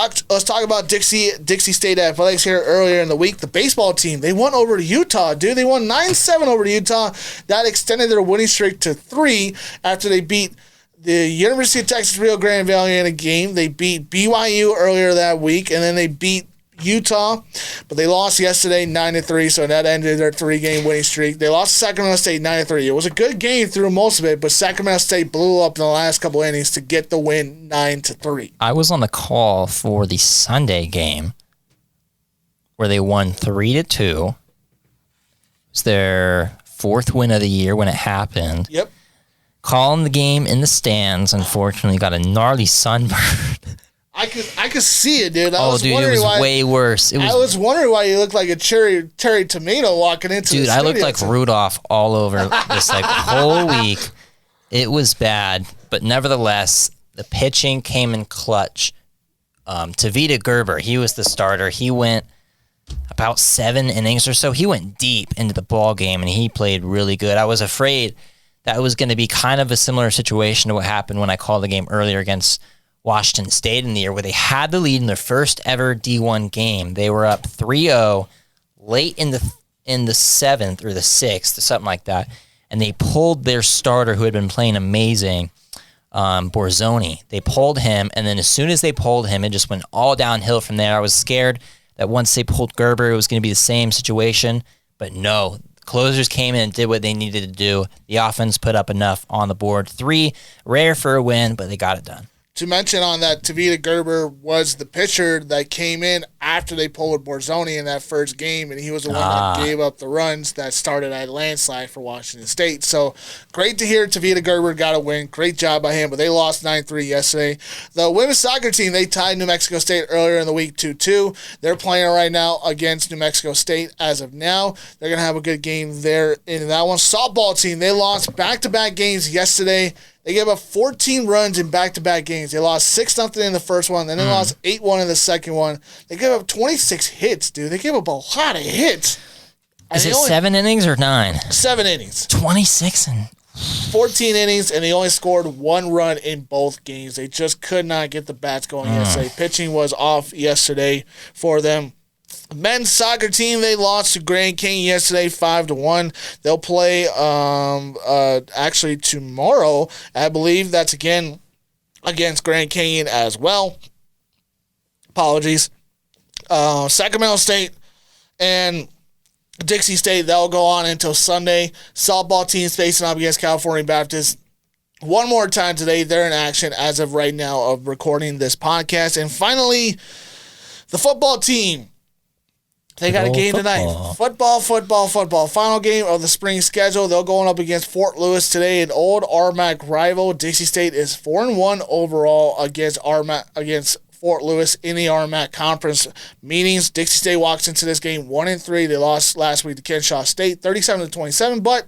talk about Dixie State Athletics here earlier in the week. The baseball team, they won over to Utah, dude. They won 9-7 over to Utah. That extended their winning streak to 3 after they beat the University of Texas Rio Grande Valley in a game. They beat BYU earlier that week, and then they beat Utah, but they lost yesterday 9-3, so that ended their 3-game winning streak. They lost to Sacramento State 9-3. It was a good game through most of it, but Sacramento State blew up in the last couple innings to get the win 9-3. I was on the call for the Sunday game where they won 3-2. It was their 4th win of the year when it happened. Yep. Calling the game in the stands, unfortunately, got a gnarly sunburn. I could see it, dude. It was way worse. I was wondering why you looked like a cherry tomato walking into the studio. Dude, I looked like Rudolph all over this whole week. It was bad, but nevertheless, the pitching came in clutch. Tavita Gerber, he was the starter. He went about 7 innings or so. He went deep into the ball game, and he played really good. I was afraid that was going to be kind of a similar situation to what happened when I called the game earlier against Washington State in the year where they had the lead in their first ever D1 game. They were up 3-0 late in the 7th or the 6th, something like that, and they pulled their starter who had been playing amazing, Borzoni. They pulled him, and then as soon as they pulled him, it just went all downhill from there. I was scared that once they pulled Gerber, it was going to be the same situation, but no. Closers came in and did what they needed to do. The offense put up enough on the board. 3, rare for a win, but they got it done. To mention on that, Tavita Gerber was the pitcher that came in after they pulled Borzoni in that first game, and he was the one that gave up the runs that started a landslide for Washington State. So great to hear Tavita Gerber got a win. Great job by him, but they lost 9-3 yesterday. The women's soccer team, they tied New Mexico State earlier in the week 2-2. They're playing right now against New Mexico State as of now. They're going to have a good game there in that one. Softball team, they lost back-to-back games yesterday. They gave up 14 runs in back-to-back games. They lost 6-0 in the first one, then they lost 8-1 in the second one. They gave up 26 hits, dude. They gave up a lot of hits. Is it 7 innings or 9? 7 innings. 26 and 14 innings, and they only scored 1 run in both games. They just could not get the bats going yesterday. Pitching was off yesterday for them. Men's soccer team, they lost to Grand Canyon yesterday 5-1. They'll play actually tomorrow. I believe that's again against Grand Canyon as well. Apologies. Sacramento State and Dixie State, that'll go on until Sunday. Softball team's facing up against California Baptist one more time today. They're in action as of right now of recording this podcast. And finally, the football team. They got a game tonight. Football. Final game of the spring schedule. They're going up against Fort Lewis today, an old RMAC rival. Dixie State is 4-1 overall against Fort Lewis in the RMAC conference meetings. Dixie State walks into this game 1-3. They lost last week to Kenshaw State, 37-27, but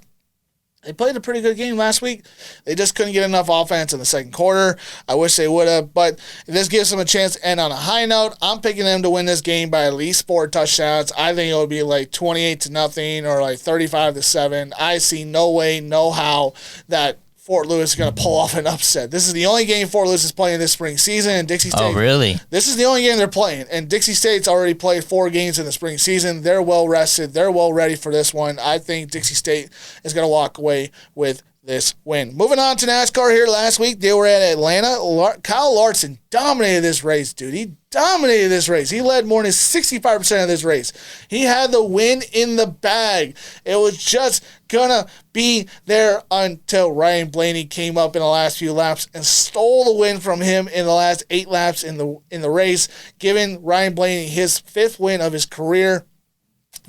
they played a pretty good game last week. They just couldn't get enough offense in the second quarter. I wish they would have, but this gives them a chance to end on a high note. I'm picking them to win this game by at least 4 touchdowns. I think it would be like 28-0 or like 35-7. I see no way, no how that Fort Lewis is going to pull off an upset. This is the only game Fort Lewis is playing this spring season, and Dixie State. Oh, really? This is the only game they're playing, and Dixie State's already played 4 games in the spring season. They're well rested. They're well ready for this one. I think Dixie State is going to walk away with this win. Moving on to NASCAR here last week. They were at Atlanta. Kyle Larson dominated this race, dude. He dominated this race. He led more than 65% of this race. He had the win in the bag. It was just gonna be there until Ryan Blaney came up in the last few laps and stole the win from him in the last 8 laps in the race, giving Ryan Blaney his 5th win of his career.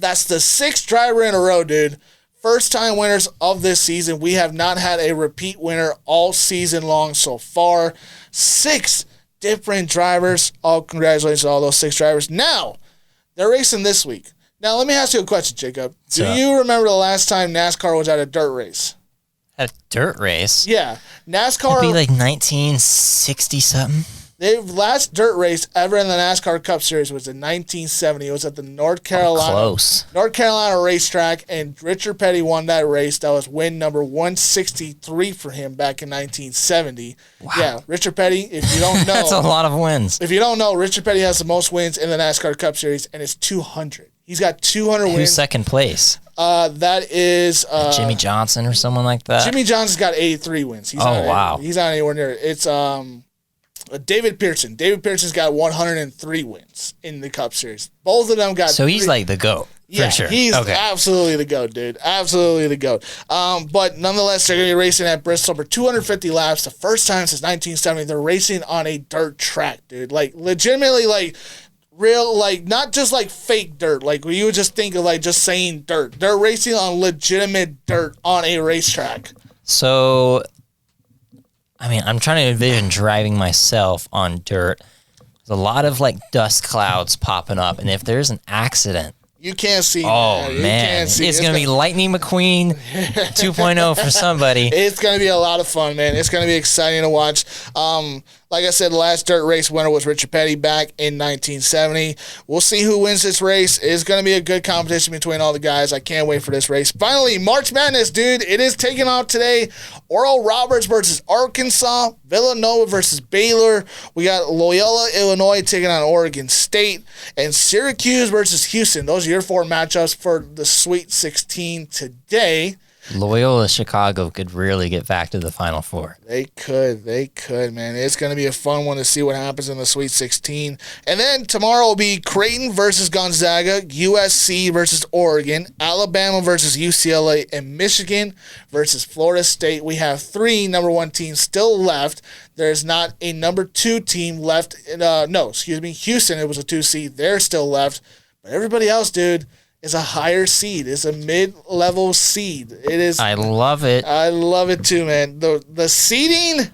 That's the 6th driver in a row, dude. First-time winners of this season. We have not had a repeat winner all season long so far. 6 different drivers. Oh, congratulations to all those 6 drivers. Now, they're racing this week. Now, let me ask you a question, Jacob. Do you remember the last time NASCAR was at a dirt race? A dirt race? Yeah. NASCAR. It'd be like 1960-something. The last dirt race ever in the NASCAR Cup Series was in 1970. It was at the North Carolina racetrack, and Richard Petty won that race. That was win number 163 for him back in 1970. Wow. Yeah, Richard Petty, if you don't know. That's a lot of wins. If you don't know, Richard Petty has the most wins in the NASCAR Cup Series, and it's 200. He's got 200 wins. Who's second place? That is Jimmy Johnson or someone like that. Jimmy Johnson's got 83 wins. Wow. He's not anywhere near it. It's David Pearson. David Pearson's got 103 wins in the Cup Series. Both of them got. So he's like the GOAT. Yeah, for sure. He's absolutely the GOAT, dude. Absolutely the GOAT. But nonetheless, they're going to be racing at Bristol for 250 laps. The first time since 1970 they're racing on a dirt track, dude. Like, legitimately, like, real, like, not just like fake dirt. Like, you would just think of like just saying dirt. They're racing on legitimate dirt on a racetrack. So, I mean, I'm trying to envision driving myself on dirt. There's a lot of like dust clouds popping up, and if there's an accident, you can't see. Oh, man. It's going to be Lightning McQueen 2.0 for somebody. It's going to be a lot of fun, man. It's going to be exciting to watch. Like I said, the last dirt race winner was Richard Petty back in 1970. We'll see who wins this race. It's going to be a good competition between all the guys. I can't wait for this race. Finally, March Madness, dude. It is taking off today. Oral Roberts versus Arkansas. Villanova versus Baylor. We got Loyola, Illinois taking on Oregon State. And Syracuse versus Houston. Those are your 4 matchups for the Sweet 16 today. Loyola Chicago could really get back to the Final Four. They could, man. It's going to be a fun one to see what happens in the Sweet 16. And then tomorrow will be Creighton versus Gonzaga, USC versus Oregon, Alabama versus UCLA, and Michigan versus Florida State. We have 3 number 1 teams still left. There's not a number 2 team left. Houston, it was a 2 seed. They're still left. But everybody else, dude, is a higher seed. It's a mid-level seed. It is. I love it. I love it too, man. The seeding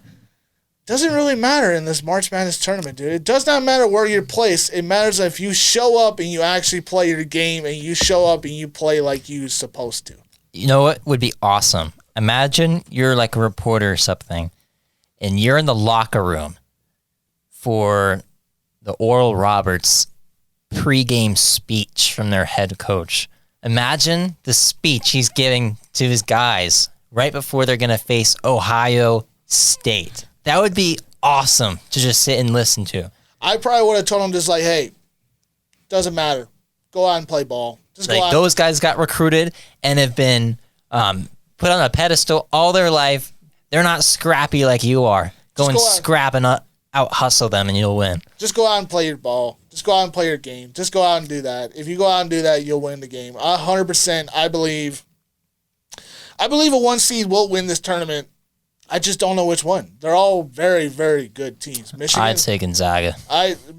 doesn't really matter in this March Madness tournament, dude. It does not matter where you're placed. It matters if you show up and you actually play your game and you show up and you play like you're supposed to. You know what would be awesome? Imagine you're like a reporter or something, and you're in the locker room for the Oral Roberts pregame speech from their head coach. Imagine the speech he's giving to his guys right before they're going to face Ohio State. That would be awesome to just sit and listen to. I probably would have told him just like, hey, doesn't matter. Go out and play ball. Just go out. Those guys got recruited and have been put on a pedestal all their life. They're not scrappy like you are. Go and scrap and out-hustle them and you'll win. Just go out and play your ball. Just go out and play your game. Just go out and do that. If you go out and do that, you'll win the game. 100%, I believe a 1 seed will win this tournament. I just don't know which one. They're all very, very good teams. Michigan, I'd say Gonzaga.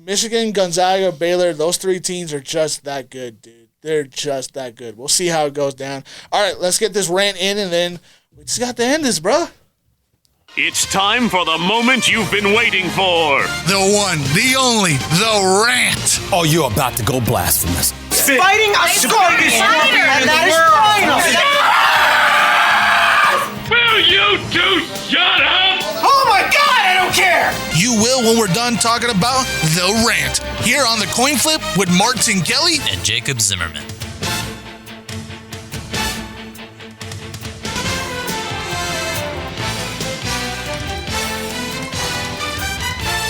Michigan, Gonzaga, Baylor, those 3 teams are just that good, dude. They're just that good. We'll see how it goes down. All right, let's get this rant in, and then we just got to end this, bro. It's time for the moment you've been waiting for. The one, the only, the rant. Oh, you're about to go blasphemous. Fighting a scorpion, and that is final. Will you two shut up? Oh my God, I don't care. You will when we're done talking about the rant. Here on the Coin Flip with Martin Kelly and Jacob Zimmerman.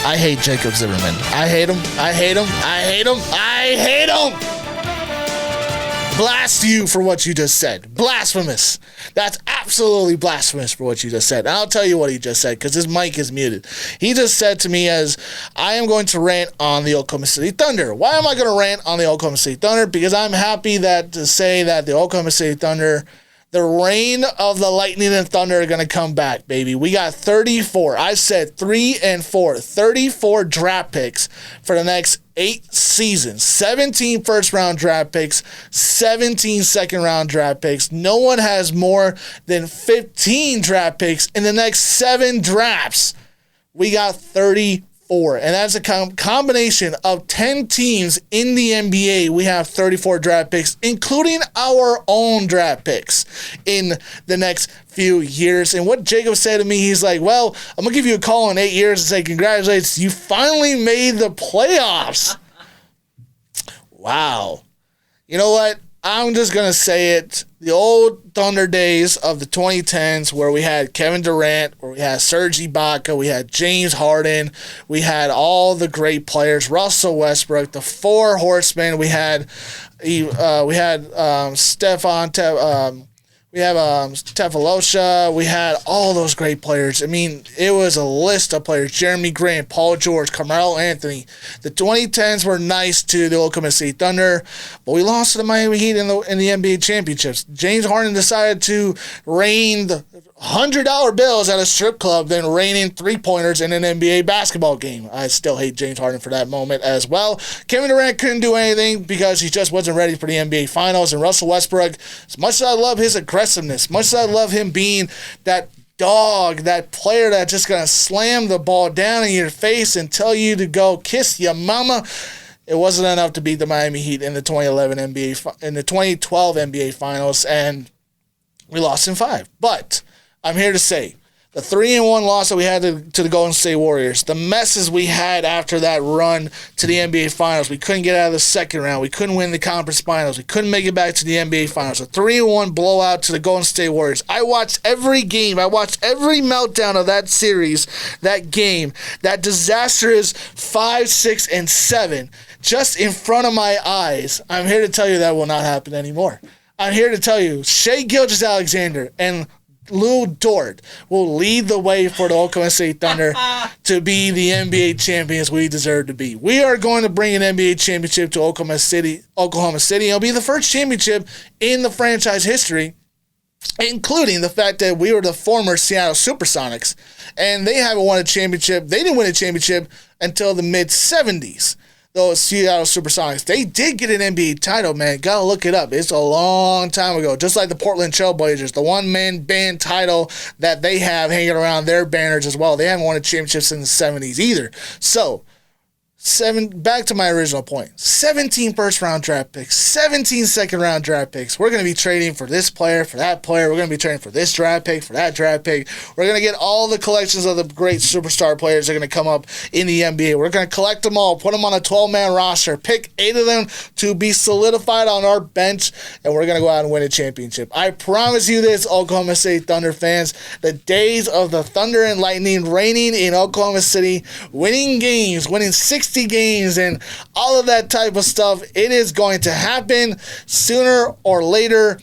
I hate Jacob Zimmerman. I hate him. I hate him. I hate him. I hate him. Blast you for what you just said. Blasphemous. That's absolutely blasphemous for what you just said. And I'll tell you what he just said because his mic is muted. He just said to me as I am going to rant on the Oklahoma City Thunder. Why am I going to rant on the Oklahoma City Thunder? Because I'm happy to say that the Oklahoma City Thunder, the reign of the Lightning and Thunder are going to come back, baby. We got 34. I said 3 and 4. 34 draft picks for the next 8 seasons. 17 first-round draft picks. 17 second-round draft picks. No one has more than 15 draft picks in the next 7 drafts. We got 34. And that's a combination of 10 teams in the NBA. We have 34 draft picks, including our own draft picks in the next few years. And what Jacob said to me, he's like, well, I'm going to give you a call in 8 years and say, congratulations, you finally made the playoffs. Wow. You know what? I'm just going to say it. The old Thunder days of the 2010s where we had Kevin Durant, where we had Serge Ibaka, we had James Harden, we had all the great players, Russell Westbrook, the 4 horsemen, we had Tefalosha, we had all those great players. I mean, it was a list of players. Jeremy Grant, Paul George, Carmelo Anthony. The 2010s were nice to the Oklahoma City Thunder, but we lost to the Miami Heat in the NBA championships. James Harden decided to rain the $100 bills at a strip club, then rain in 3-pointers in an NBA basketball game. I still hate James Harden for that moment as well. Kevin Durant couldn't do anything because he just wasn't ready for the NBA Finals. And Russell Westbrook, as much as I love his aggressiveness, much as I love him being that dog, that player that's just going to slam the ball down in your face and tell you to go kiss your mama, it wasn't enough to beat the Miami Heat in the 2012 NBA Finals, and we lost in 5. But I'm here to say, the 3-1 loss that we had to the Golden State Warriors, the messes we had after that run to the NBA Finals, we couldn't get out of the second round, we couldn't win the conference finals, we couldn't make it back to the NBA Finals, a 3-1 blowout to the Golden State Warriors. I watched every game, I watched every meltdown of that series, that game, that disastrous 5, 6, and 7, just in front of my eyes. I'm here to tell you that will not happen anymore. I'm here to tell you, Shai Gilgeous-Alexander and Lou Dort will lead the way for the Oklahoma City Thunder to be the NBA champions we deserve to be. We are going to bring an NBA championship to Oklahoma City. It'll be the first championship in the franchise history, including the fact that we were the former Seattle Supersonics, and they haven't won a championship. They didn't win a championship until the mid-'70s. Those Seattle Supersonics, they did get an NBA title, man. Gotta look it up. It's a long time ago. Just like the Portland Trailblazers, the one-man band title that they have hanging around their banners as well. They haven't won a championship since the 70s either. So, Back to my original point. 17 first-round draft picks, 17 second-round draft picks. We're going to be trading for this player, for that player. We're going to be trading for this draft pick, for that draft pick. We're going to get all the collections of the great superstar players that are going to come up in the NBA. We're going to collect them all, put them on a 12-man roster, pick 8 of them to be solidified on our bench, and we're going to go out and win a championship. I promise you this, Oklahoma City Thunder fans. The days of the Thunder and Lightning reigning in Oklahoma City, winning games, winning 60 games and all of that type of stuff, it is going to happen sooner or later.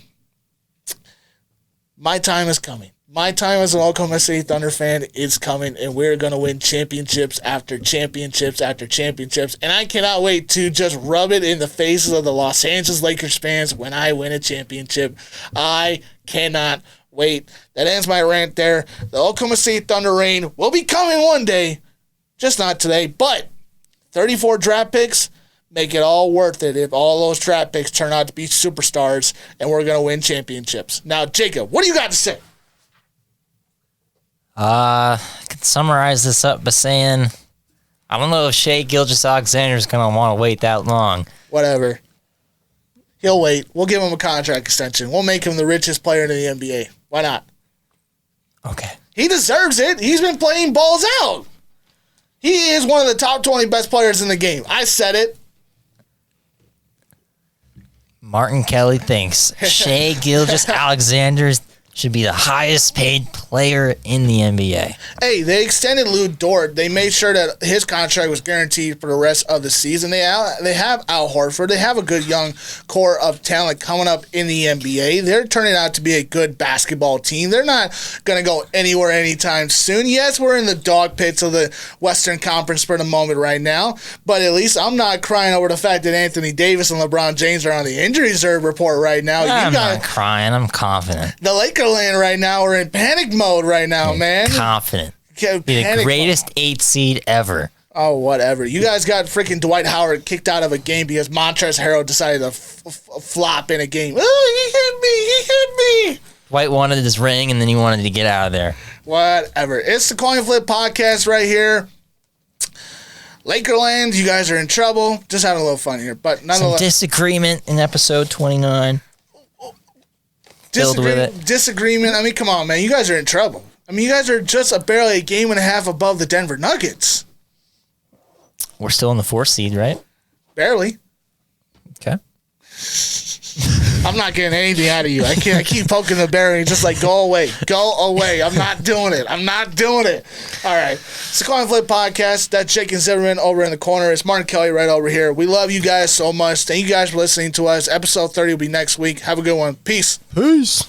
My time is coming. My time as an Oklahoma City Thunder fan is coming, and we're going to win championships after championships after championships, and I cannot wait to just rub it in the faces of the Los Angeles Lakers fans when I win a championship. I cannot wait. That ends my rant there. The Oklahoma City Thunder reign will be coming one day, just not today, but 34 draft picks make it all worth it if all those draft picks turn out to be superstars and we're going to win championships. Now, Jacob, what do you got to say? I can summarize this up by saying I don't know if Shai Gilgeous-Alexander is going to want to wait that long. Whatever. He'll wait. We'll give him a contract extension. We'll make him the richest player in the NBA. Why not? Okay. He deserves it. He's been playing balls out. He is one of the top 20 best players in the game. I said it. Martin Kelly thinks Shai Gilgeous-Alexander should be the highest paid player in the NBA. Hey, they extended Lou Dort. They made sure that his contract was guaranteed for the rest of the season. They have Al Horford. They have a good young core of talent coming up in the NBA. They're turning out to be a good basketball team. They're not going to go anywhere anytime soon. Yes, we're in the dog pits of the Western Conference for the moment right now, but at least I'm not crying over the fact that Anthony Davis and LeBron James are on the injury reserve report right now. I'm not crying. I'm confident. The Laker land right now are in panic mode right now, man. Confident. Be the greatest 8 seed ever. Oh, whatever. You guys got freaking Dwight Howard kicked out of a game because Montrezl Harrell decided to flop in a game. Oh, he hit me. Dwight wanted his ring, and then he wanted to get out of there. Whatever. It's the Coin Flip Podcast right here. Lakerland, you guys are in trouble. Just having a little fun here. But nonetheless. Some disagreement in episode 29. Disagreement. I mean, come on, man. You guys are in trouble. I mean, you guys are just barely a game and a half above the Denver Nuggets. We're still in the 4th seed, right? Barely. Okay. I'm not getting anything out of you. I keep poking the bear and just like, go away. Go away. I'm not doing it. All right. It's the Coin Flip Podcast. That's Jake and Zimmerman over in the corner. It's Martin Kelly right over here. We love you guys so much. Thank you guys for listening to us. Episode 30 will be next week. Have a good one. Peace. Peace.